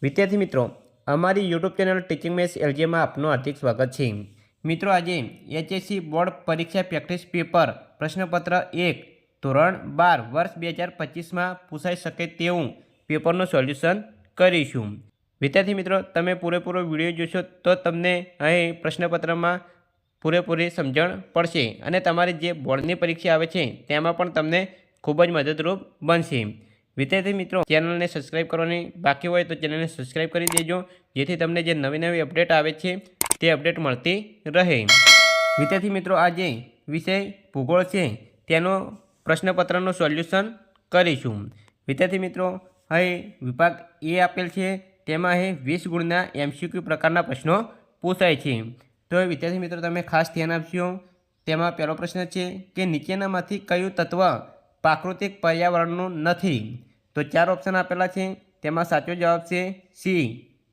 વિદ્યાર્થી મિત્રો, અમારી યુટ્યુબ ચેનલ ટીચિંગ મેથ્સ એલજીમાં આપનું હાર્દિક સ્વાગત છે। મિત્રો, આજે એચએસસી બોર્ડ પરીક્ષા પ્રેક્ટિસ પેપર પ્રશ્નપત્ર 1 ધોરણ 12 વર્ષ 2025માં પૂછાઈ શકે તેવું પેપરનું સોલ્યુશન કરીશું। વિદ્યાર્થી મિત્રો, તમે પૂરેપૂરો વિડીયો જોશો તો તમને અહીં પ્રશ્નપત્રમાં પૂરેપૂરી સમજણ પડશે અને તમારી જે બોર્ડની પરીક્ષા આવે છે તેમાં પણ તમને ખૂબ જ મદદરૂપ બનશે। વિદ્યાર્થી મિત્રો, ચેનલને સબસ્ક્રાઈબ કરવાની બાકી હોય તો ચેનલને સબસ્ક્રાઈબ કરી દેજો, જેથી તમને જે નવી અપડેટ આવે છે તે અપડેટ મળતી રહે। વિદ્યાર્થી મિત્રો, આજે વિષય ભૂગોળ છે તેનો પ્રશ્નપત્રનું સોલ્યુશન કરીશું। વિદ્યાર્થી મિત્રો, અહીં વિભાગ એ આપેલ છે, તેમાં અહીં 20 ગુણના MCQ પ્રકારના પ્રશ્નો પૂછાય છે। તો વિદ્યાર્થી મિત્રો, તમે ખાસ ધ્યાન આપજો। તેમાં પહેલો પ્રશ્ન છે કે નીચેનામાંથી કયું તત્વ પ્રાકૃતિક પર્યાવરણનું નથી? તો 4 ઓપ્શન આપેલા છે, તેમાં સાચો જવાબ છે સી,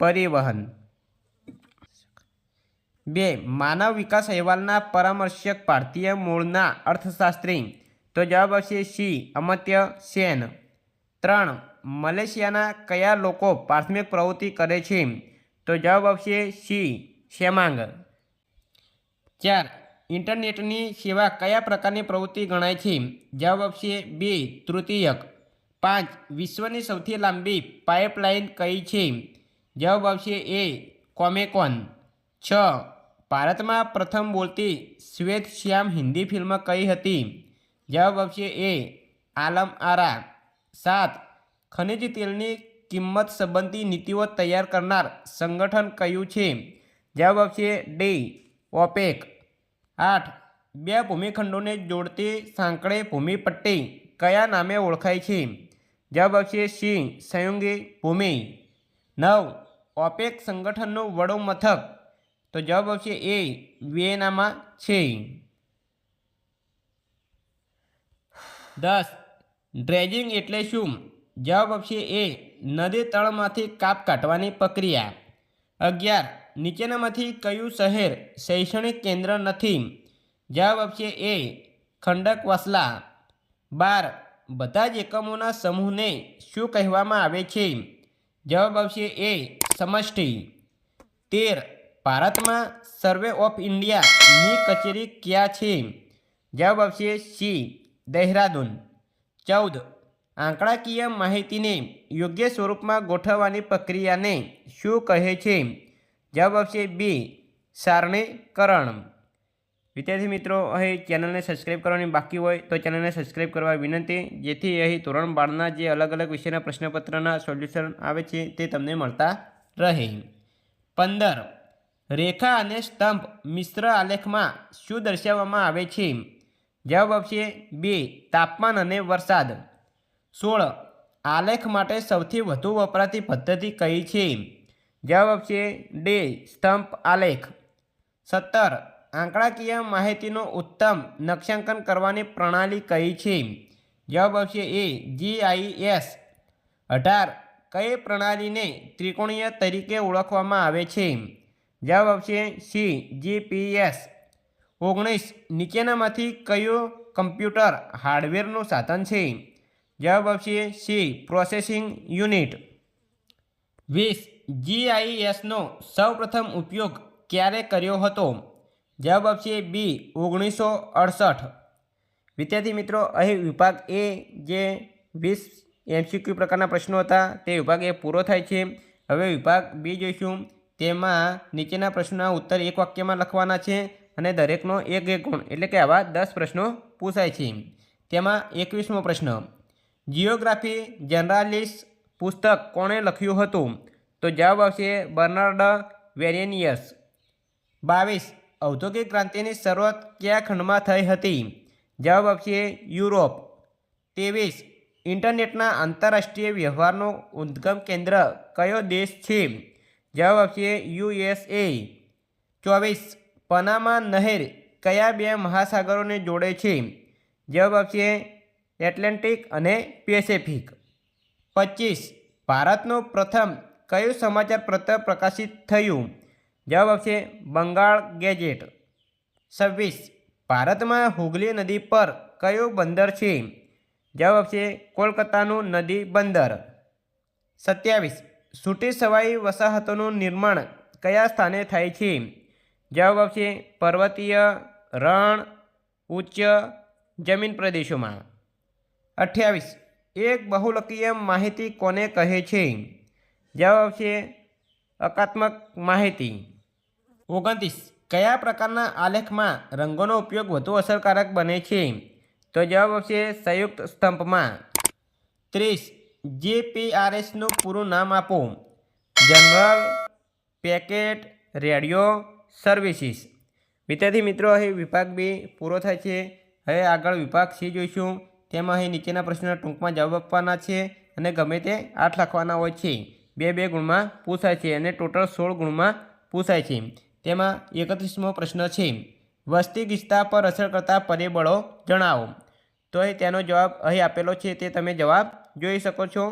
પરિવહન। 2. માનવ વિકાસ અહેવાલના પરામર્શક ભારતીય મૂળના અર્થશાસ્ત્રી? તો જવાબ આવશે સી, અમર્ત્ય સેન। 3. મલેશિયાના કયા લોકો પ્રાથમિક પ્રવૃત્તિ કરે છે? તો જવાબ આવશે સી, સેમાંગ। 4. ઇન્ટરનેટની સેવા કયા પ્રકારની પ્રવૃત્તિ ગણાય છે? જવાબ આવશે બી, તૃતીયક। 5. વિશ્વની સૌથી લાંબી પાઇપલાઇન કઈ છે? જવાબ આવશે એ, કોમેકોન। 6. ભારતમાં પ્રથમ બોલતી શ્વેત શ્યામ હિન્દી ફિલ્મ કઈ હતી? જવાબ આવશે એ, આલમ આરા। 7. ખનિજ તેલની કિંમત સંબંધી નીતિઓ તૈયાર કરનાર સંગઠન કયું છે? જવાબ આવશે ડી, ઓપેક। 8. બે ભૂમિખંડોને જોડતી સાંકડી ભૂમિપટ્ટી કયા નામે ઓળખાય છે? જવાબ આવશે સી, સંયોગી ભૂમિ। 9. ઓપેક સંગઠનનું વડું મથક? તો જવાબ આવશે એ, વિયેનામાં છે। 10. ડ્રેજિંગ એટલે શું? જવાબ આવશે એ, નદી તળમાંથી કાપ કાઢવાની પ્રક્રિયા। 11. નીચેનામાંથી કયું શહેર શૈક્ષણિક કેન્દ્ર નથી? જવાબ આવશે એ, ખંડકવાસલા। 12. બધા જ એકમોના સમૂહને શું કહેવામાં આવે છે? જવાબ આવશે એ, સમષ્ટિ। 13. ભારતમાં સર્વે ઓફ ઇન્ડિયાની કચેરી ક્યાં છે? જવાબ આવશે સી, દહેરાદૂન। 14. આંકડાકીય માહિતીને યોગ્ય સ્વરૂપમાં ગોઠવવાની પ્રક્રિયાને શું કહે છે? જવાબ આવશે બી, સારણીકરણ। વિદ્યાર્થી મિત્રો, અહીં ચેનલને સબસ્ક્રાઈબ કરવાની બાકી હોય તો ચેનલને સબસ્ક્રાઈબ કરવા વિનંતી, જેથી અહીં ધોરણ 12ના જે અલગ વિષયના પ્રશ્નપત્રના સોલ્યુશન આવે છે તે તમને મળતા રહે। 15. રેખા અને સ્તંભ મિશ્ર આલેખમાં શું દર્શાવવામાં આવે છે? જવાબ આવશે બી, તાપમાન અને વરસાદ। 16. આલેખ માટે સૌથી વધુ વપરાતી પદ્ધતિ કઈ છે? જવાબ આવશે ડી, સ્તંભ આલેખ। 17. આંકડાકીય માહિતીનું ઉત્તમ નકશાંકન કરવાની પ્રણાલી કઈ છે? જવાબ આવશે એ, GIS। 18. કઈ પ્રણાલીને ત્રિકોણીય તરીકે ઓળખવામાં આવે છે? જવાબ આવશે સી, GPS। 19. નીચેનામાંથી કયું કમ્પ્યુટર હાર્ડવેરનું સાધન છે? જવાબ આવશે સી, પ્રોસેસિંગ યુનિટ। 20. GISનો સૌપ્રથમ ઉપયોગ ક્યારે કર્યો હતો? જવાબ આવશે બી, 1968। વિદ્યાર્થી મિત્રો, અહીં વિભાગ એ જે 20 MCQ પ્રકારના પ્રશ્નો હતા તે વિભાગ એ પૂરો થાય છે। હવે વિભાગ બી જોઈશું। તેમાં નીચેના પ્રશ્નોના ઉત્તર એક વાક્યમાં લખવાના છે અને દરેકનો એક ગુણ, એટલે કે આવા 10 પ્રશ્નો પૂછાય છે। તેમાં 21મો પ્રશ્ન, જિયોગ્રાફી જનરાલિસ પુસ્તક કોણે લખ્યું હતું? તો જવાબ આવશે બર્નાર્ડ વેરેનિયસ। 22. ઔદ્યોગિક ક્રાંતિની શરૂઆત કયા ખંડમાં થઈ હતી? જવાબ આવશે યુરોપ। 23. ઇન્ટરનેટના આંતરરાષ્ટ્રીય વ્યવહારનું ઉદ્ગમ કેન્દ્ર કયો દેશ છે? જવાબ આવશે USA। 24. પનામા નહેર કયા બે મહાસાગરોને જોડે છે? જવાબ આવશે એટલાન્ટિક અને પેસિફિક। 25. ભારતનું પ્રથમ કયું સમાચાર પત્ર પ્રકાશિત થયું? જવાબ આવશે બંગાળ ગેજેટ। 26. ભારતમાં હુગલી નદી પર કયું બંદર છે? જવાબ આવશે કોલકાતાનું નદી બંદર। 27. છૂટી છવાઈ વસાહતોનું નિર્માણ કયા સ્થાને થાય છે? જવાબ આવશે પર્વતીય, રણ, ઉચ્ચ જમીન પ્રદેશોમાં. 28. એક બહુલકીય માહિતી કોને કહે છે? જવાબ આવશે અકાત્મક માહિતી. 29. કયા પ્રકારના આલેખમાં રંગોનો ઉપયોગ વધુ અસરકારક બને છે? તો જવાબ આવશે સંયુક્ત સ્તંભમાં. 30. જીપીઆરએસનું પૂરું નામ આપો. General packet radio services. વિદ્યાર્થી મિત્રો, અહીં વિભાગ 2 પૂરો થાય છે. હવે આગળ વિભાગ C જોઈશું. તેમાં અહીં નીચેના પ્રશ્નોના ટૂંકમાં જવાબ આપવાના છે અને ગમે તે 8 લખવાના હોય છે. 2 ગુણમાં પૂછાય છે અને ટોટલ 16 ગુણમાં પૂછાય છે. તેમાં 31મો પ્રશ્ન છે, વસ્તી ગીચતા પર અસર કરતા પરિબળો જણાવો. તો અહીં તેનો જવાબ અહીં આપેલો છે, તે તમે જવાબ જોઈ શકો છો.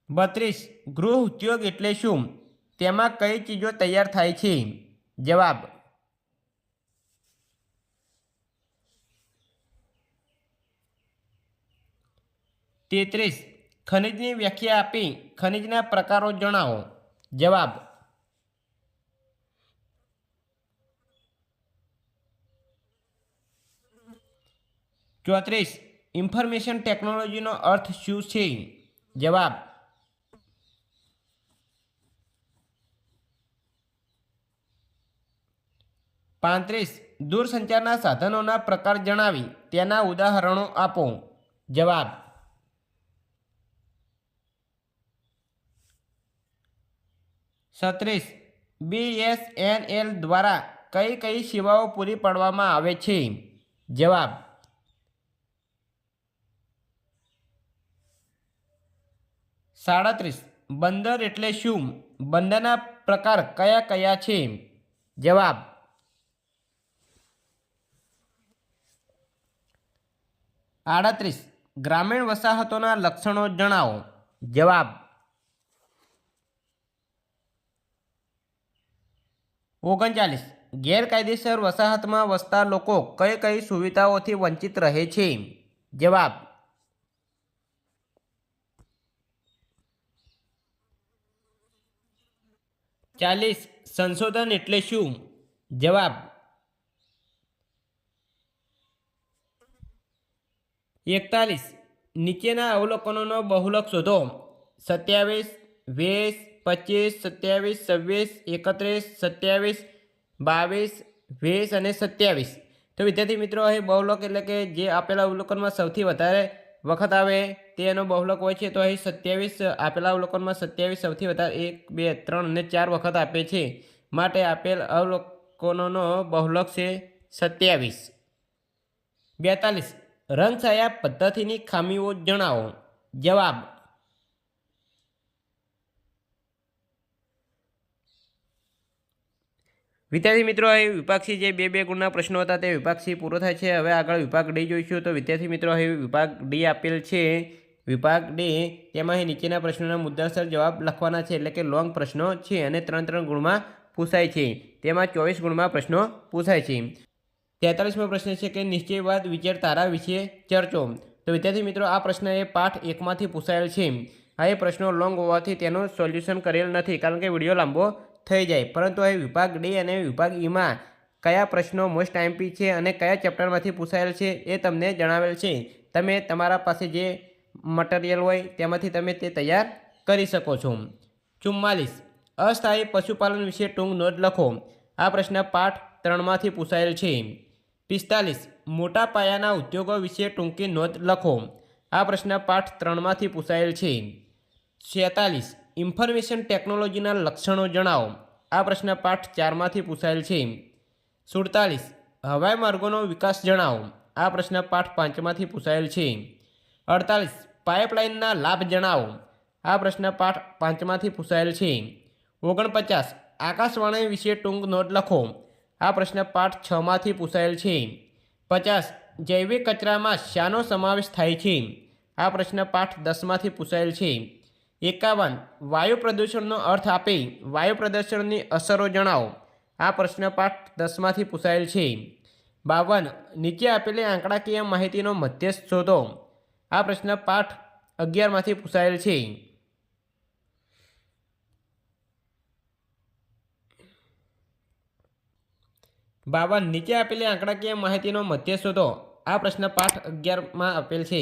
બત્રીસ. ગૃહ ઉદ્યોગ એટલે શું? તેમાં કઈ ચીજો તૈયાર થાય છે? જવાબ. તેત્રીસ. ખનિજની વ્યાખ્યા આપી ખનિજના પ્રકારો જણાવો. જવાબ. ચોત્રીસ. ઇન્ફોર્મેશન ટેકનોલોજીનો અર્થ શું છે? જવાબ. પાંત્રીસ. દૂરસંચારના સાધનોના પ્રકાર જણાવી તેના ઉદાહરણો આપો. જવાબ. છત્રીસ. BSNL દ્વારા કઈ કઈ સેવાઓ પૂરી પાડવામાં આવે છે? જવાબ. સાડત્રીસ. બંદર એટલે શું? બંદરના પ્રકાર કયા કયા છે? જવાબ. આડત્રીસ. ગ્રામીણ વસાહતોના લક્ષણો જણાવો. જવાબ. 39. ગેરકાયદેસર વસાહતમાં વસતા લોકો કઈ કઈ સુવિધાઓથી વંચિત રહે છે? જવાબ. ચાલીસ. સંશોધન એટલે શું? જવાબ. 41. નીચેના અવલોકનોનો બહુલક શોધો. 27, 20, 25, 27, 26, 31, 27, 22 અને 27. તો વિદ્યાર્થી મિત્રો, અહીં બહુલક એટલે કે જે આપેલા અવલોકનમાં સૌથી વધારે વખત આવે તેનો બહુલક હોય છે. તો અહીં 27 આપેલા અવલોકનમાં 27 સૌથી વધારે 1, 2, 3 અને 4 વખત આપે છે. માટે આપેલ અવલોકનોનો બહુલક છે 27. 42. રંગછાયા પદ્ધતિની ખામીઓ જણાવો. જવાબ. વિદ્યાર્થી મિત્રો, અહીં વિભાગ C જે 2 ગુણના પ્રશ્નો હતા તે વિભાગ C પૂરો થાય છે. હવે આગળ વિભાગ D જોઈશું. તો વિદ્યાર્થી મિત્રો, અહીં વિભાગ D આપેલ છે. વિભાગ D તેમાં અહીં નીચેના પ્રશ્નોના મુદ્દાસર જવાબ લખવાના છે, એટલે કે લોંગ પ્રશ્નો છે અને 3 ગુણમાં પૂછાય છે. તેમાં 24 ગુણમાં પ્રશ્નો પૂછાય છે. 43મો પ્રશ્ન છે કે નિશ્ચયવાદ વિચારધારા વિશે ચર્ચો. તો વિદ્યાર્થી મિત્રો, આ પ્રશ્ન એ પાઠ 1માંથી પૂછાયેલ છે. આ એ પ્રશ્નો લોંગ હોવાથી તેનું સોલ્યુશન કરેલ નથી, કારણ કે વિડીયો લાંબો થઈ જાય. પરંતુ અહીં વિભાગ D અને વિભાગ Eમાં કયા પ્રશ્નો મોસ્ટ આઈએમપી છે અને કયા ચેપ્ટરમાંથી પૂછાયેલ છે એ તમને જણાવેલ છે. તમે તમારા પાસે જે મટીરિયલ હોય તેમાંથી તમે તે તૈયાર કરી શકો છો. 44. અસ્થાયી પશુપાલન વિશે ટૂંક નોંધ લખો. આ પ્રશ્ન પાઠ 3માંથી પૂછાયેલ છે. 45. મોટા પાયાના ઉદ્યોગો વિશે ટૂંકી નોંધ લખો. આ પ્રશ્ન પાઠ 3માંથી પૂછાયેલ છે. 46. ઇન્ફોર્મેશન ટેકનોલોજીના લક્ષણો જણાવો. આ પ્રશ્ન પાઠ 4માંથી પૂછાયેલ છે. 47. હવાઈ માર્ગોનો વિકાસ જણાવો. આ પ્રશ્ન પાઠ 5માંથી પૂછાયેલ છે. 48. પાઇપલાઇનના લાભ જણાવો. આ પ્રશ્ન પાઠ 5માંથી પૂછાયેલ છે. 49. આકાશવાણી વિશે ટૂંક નોંધ લખો. આ પ્રશ્ન પાઠ 6માંથી પૂછાયેલ છે. 50. જૈવિક કચરામાં શાનો સમાવેશ થાય છે? આ પ્રશ્ન પાઠ 10માંથી પૂછાયેલ છે. 51. વાયુ પ્રદૂષણનો અર્થ આપી વાયુ પ્રદૂષણની અસરો જણાવો. આ પ્રશ્ન પાઠ 10માંથી પૂછાયેલ છે. 52. નીચે આપેલી આંકડાકીય માહિતીનો મધ્યસ્થ શોધો. આ પ્રશ્ન પાઠ 11માંથી પૂછાયેલ છે. 52 નીચે આપેલી આંકડાકીય માહિતીનો મધ્ય શોધો. આ પ્રશ્ન પાઠ 11માં આપેલ છે.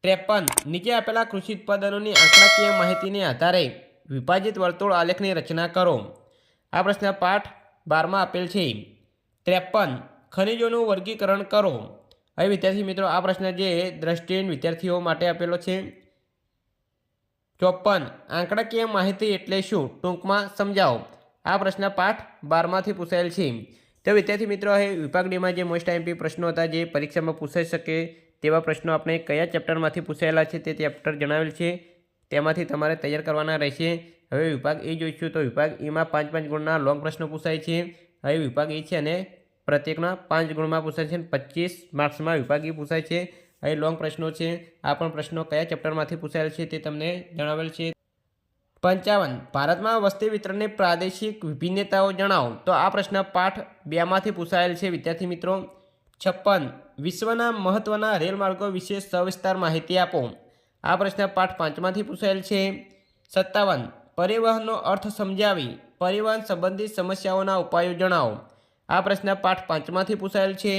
53 નીચે આપેલા કૃષિ ઉત્પાદનોની આંકડાકીય માહિતીને આધારે વિભાજિત વર્તુળ આલેખની રચના કરો. આ પ્રશ્ન પાઠ 12માં આપેલ છે. 53 ખનિજોનું વર્ગીકરણ કરો. હવે વિદ્યાર્થી મિત્રો આ પ્રશ્ન જે દ્રષ્ટિહીન વિદ્યાર્થીઓ માટે આપેલો છે. 54 આંકડાકીય માહિતી એટલે શું ટૂંકમાં સમજાવો. આ પ્રશ્ન પાઠ 12માંથી પૂછાયેલ છે. તો વિદ્યાર્થી મિત્રો હવે વિભાગ ડીમાં જે મોસ્ટ આઈએમપી પ્રશ્નો હતા જે પરીક્ષામાં પૂછાઈ શકે તેવા પ્રશ્નો આપણે કયા ચેપ્ટરમાંથી પૂછાયેલા છે તે ચેપ્ટર જણાવેલ છે, તેમાંથી તમારે તૈયાર કરવાના રહેશે. હવે વિભાગ એ જોઈશું તો વિભાગ એમાં 5-5 ગુણના લોંગ પ્રશ્નો પૂછાય છે. હવે વિભાગ એ છે અને પ્રત્યેકના 5 ગુણમાં પૂછાય છે અને 25 માર્ક્સમાં વિભાગ એ પૂછાય છે. અહીં લોંગ પ્રશ્નો છે. આ પણ પ્રશ્નો કયા ચેપ્ટરમાંથી પૂછાયેલ છે તે તમને જણાવેલ છે. 55 ભારતમાં વસ્તી વિતરણની પ્રાદેશિક વિભિન્નતાઓ જણાવો. તો આ પ્રશ્ન પાઠ 2માંથી પૂછાયેલ છે વિદ્યાર્થી મિત્રો. 56 વિશ્વના મહત્ત્વના રેલમાર્ગો વિશે સવિસ્તાર માહિતી આપો. આ પ્રશ્ન પાઠ 5માંથી પૂછાયેલ છે. 57 પરિવહનનો અર્થ સમજાવી પરિવહન સંબંધિત સમસ્યાઓના ઉપાયો જણાવો. આ પ્રશ્ન પાઠ 5માંથી પૂછાયેલ છે.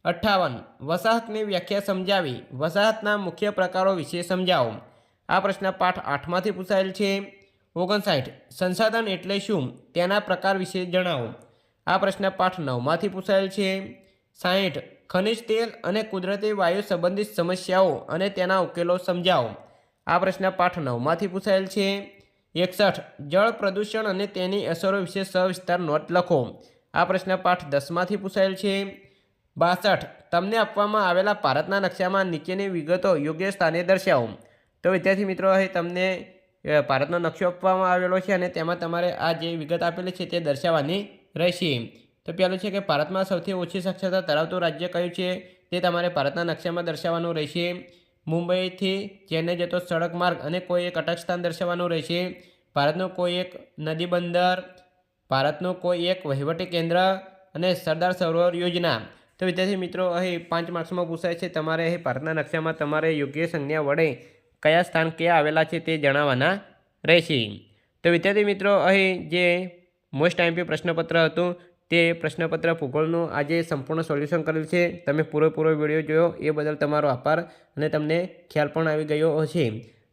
58 વસાહતની વ્યાખ્યા સમજાવી વસાહતના મુખ્ય પ્રકારો વિશે સમજાવો. આ પ્રશ્ન પાઠ 8માંથી પૂછાયેલ છે. 59 સંસાધન એટલે શું તેના પ્રકાર વિશે જણાવો. આ પ્રશ્ન પાઠ 9માંથી પૂછાયેલ છે. 60 ખનિજ તેલ અને કુદરતી વાયુ સંબંધિત સમસ્યાઓ અને તેના ઉકેલો સમજાવો. આ પ્રશ્ન પાઠ 9માંથી પૂછાયેલ છે. 61 જળ પ્રદૂષણ અને તેની અસરો વિશે સવિસ્તાર નોટ લખો. આ પ્રશ્ન પાઠ 10માંથી પૂછાયેલ છે. 62 તમને આપવામાં આવેલા ભારતના નકશામાં નીચેની વિગતો યોગ્ય સ્થાને દર્શાવો. તો વિદ્યાર્થી મિત્રો અહીં તમને ભારતનો નકશો આપવામાં આવેલો છે અને તેમાં તમારે આ જે વિગત આપેલી છે તે દર્શાવવાની રહેશે. તો પહેલું છે કે ભારતમાં સૌથી ઓછી સાક્ષરતા ધરાવતું રાજ્ય કયું છે તે તમારે ભારતના નકશામાં દર્શાવવાનું રહેશે. મુંબઈથી ચેન્નઈ જતો સડક માર્ગ અને કોઈ એક અટક સ્થાન દર્શાવવાનું રહેશે. ભારતનું કોઈ એક નદી બંદર, ભારતનું કોઈ એક વહીવટી કેન્દ્ર અને સરદાર સરોવર યોજના. તો વિદ્યાર્થી મિત્રો અહીં 5 માર્ક્સમાં પૂછાય છે. તમારે અહીં ભારતના નકશામાં તમારે યોગ્ય સંજ્ઞા વડે કયા સ્થાન ક્યાં આવેલા છે તે જણાવવાના રહેશે. તો વિદ્યાર્થી મિત્રો અહીં જે મોસ્ટ આઈએમપી પ્રશ્નપત્ર હતું તે પ્રશ્નપત્ર ભૂગોળનું આજે સંપૂર્ણ સોલ્યુશન કરેલ છે. તમે પૂરો વિડીયો જોયો એ બદલ તમારો આભાર અને તમને ખ્યાલ પણ આવી ગયો હશે.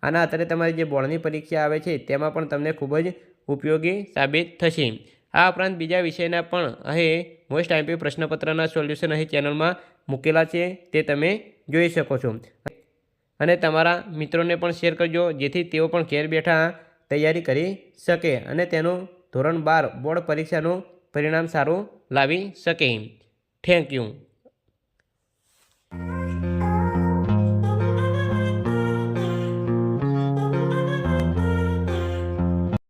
આના આધારે તમારી જે બોર્ડની પરીક્ષા આવે છે તેમાં પણ તમને ખૂબ જ ઉપયોગી સાબિત થશે. આ ઉપરાંત બીજા વિષયના પણ અહીં મોસ્ટ આઈએમપી પ્રશ્નપત્રના સોલ્યુશન અહીં ચેનલમાં મૂકેલા છે તે તમે જોઈ શકો છો. અને તમારા મિત્રોને પણ શેર કરજો જેથી તેઓ પણ ઘેર બેઠા તૈયારી કરી શકે અને તેનું ધોરણ 12 બોર્ડ પરીક્ષાનું પરિણામ સારું લાવી શકે. Thank you.